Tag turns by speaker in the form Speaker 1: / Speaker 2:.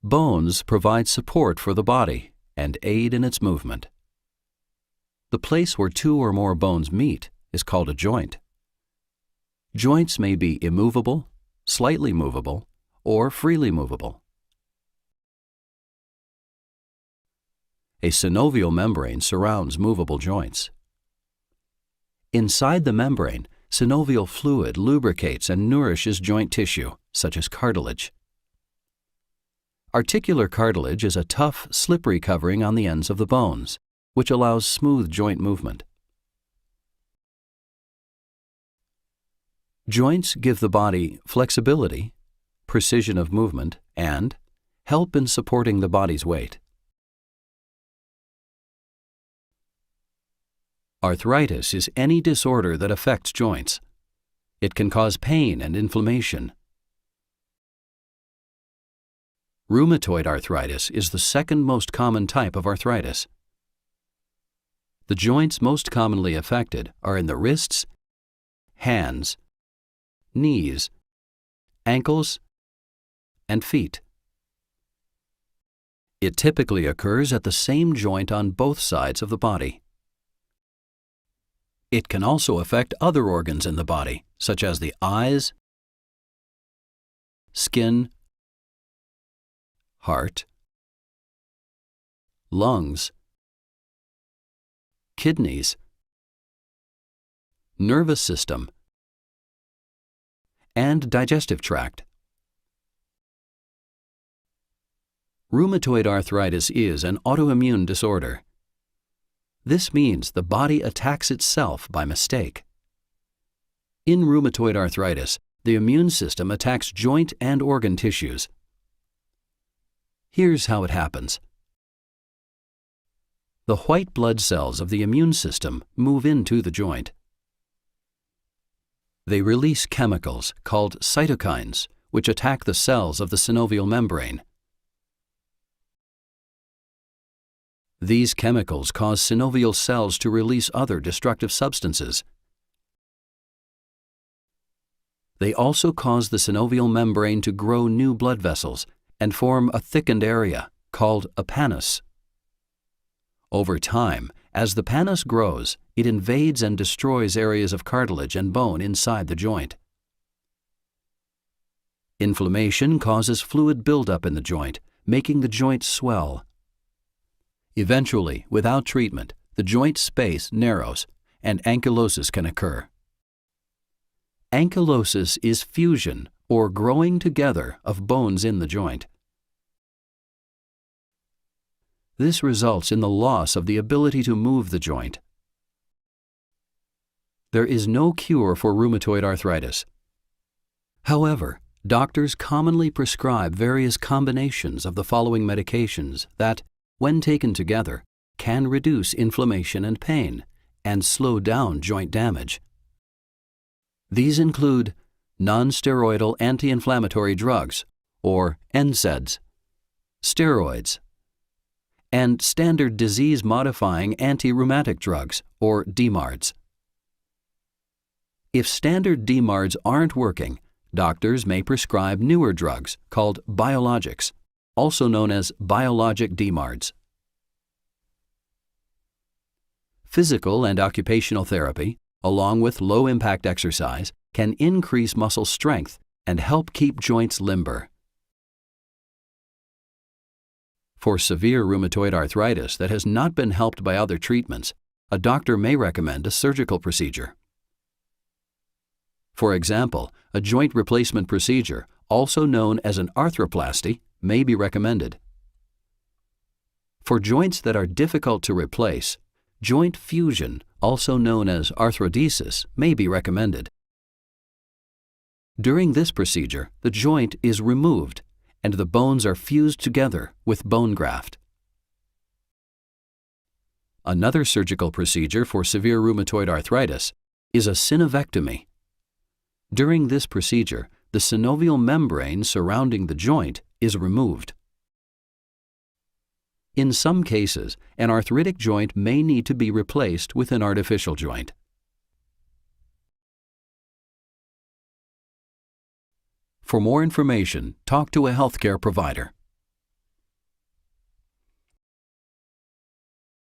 Speaker 1: Bones provide support for the body and aid in its movement. The place where two or more bones meet is called a joint. Joints may be immovable, slightly movable, or freely movable. A synovial membrane surrounds movable joints. Inside the membrane, synovial fluid lubricates and nourishes joint tissue, such as cartilage. Articular cartilage is a tough, slippery covering on the ends of the bones, which allows smooth joint movement. Joints give the body flexibility, precision of movement, and help in supporting the body's weight. Arthritis is any disorder that affects joints. It can cause pain and inflammation. Rheumatoid arthritis is the second most common type of arthritis. The joints most commonly affected are in the wrists, hands, knees, ankles, and feet. It typically occurs at the same joint on both sides of the body. It can also affect other organs in the body, such as the eyes, skin, heart, lungs, kidneys, nervous system, and digestive tract. Rheumatoid arthritis is an autoimmune disorder. This means the body attacks itself by mistake. In rheumatoid arthritis, the immune system attacks joint and organ tissues. Here's how it happens. The white blood cells of the immune system move into the joint. They release chemicals called cytokines, which attack the cells of the synovial membrane. These chemicals cause synovial cells to release other destructive substances. They also cause the synovial membrane to grow new blood vessels and form a thickened area called a pannus. Over time, as the pannus grows, it invades and destroys areas of cartilage and bone inside the joint. Inflammation causes fluid buildup in the joint, making the joint swell. Eventually, without treatment, the joint space narrows and ankylosis can occur. Ankylosis is fusion or growing together of bones in the joint. This results in the loss of the ability to move the joint. There is no cure for rheumatoid arthritis. However, doctors commonly prescribe various combinations of the following medications that, when taken together, can reduce inflammation and pain and slow down joint damage. These include non-steroidal anti-inflammatory drugs, or NSAIDs, steroids, and standard disease-modifying anti-rheumatic drugs, or DMARDs. If standard DMARDs aren't working, doctors may prescribe newer drugs called biologics, also known as biologic DMARDs. Physical and occupational therapy, along with low-impact exercise, can increase muscle strength and help keep joints limber. For severe rheumatoid arthritis that has not been helped by other treatments, a doctor may recommend a surgical procedure. For example, a joint replacement procedure, also known as an arthroplasty, may be recommended. For joints that are difficult to replace, joint fusion, also known as arthrodesis, may be recommended. During this procedure, the joint is removed and the bones are fused together with bone graft. Another surgical procedure for severe rheumatoid arthritis is a synovectomy. During this procedure, the synovial membrane surrounding the joint is removed. In some cases, an arthritic joint may need to be replaced with an artificial joint. For more information, talk to a healthcare provider.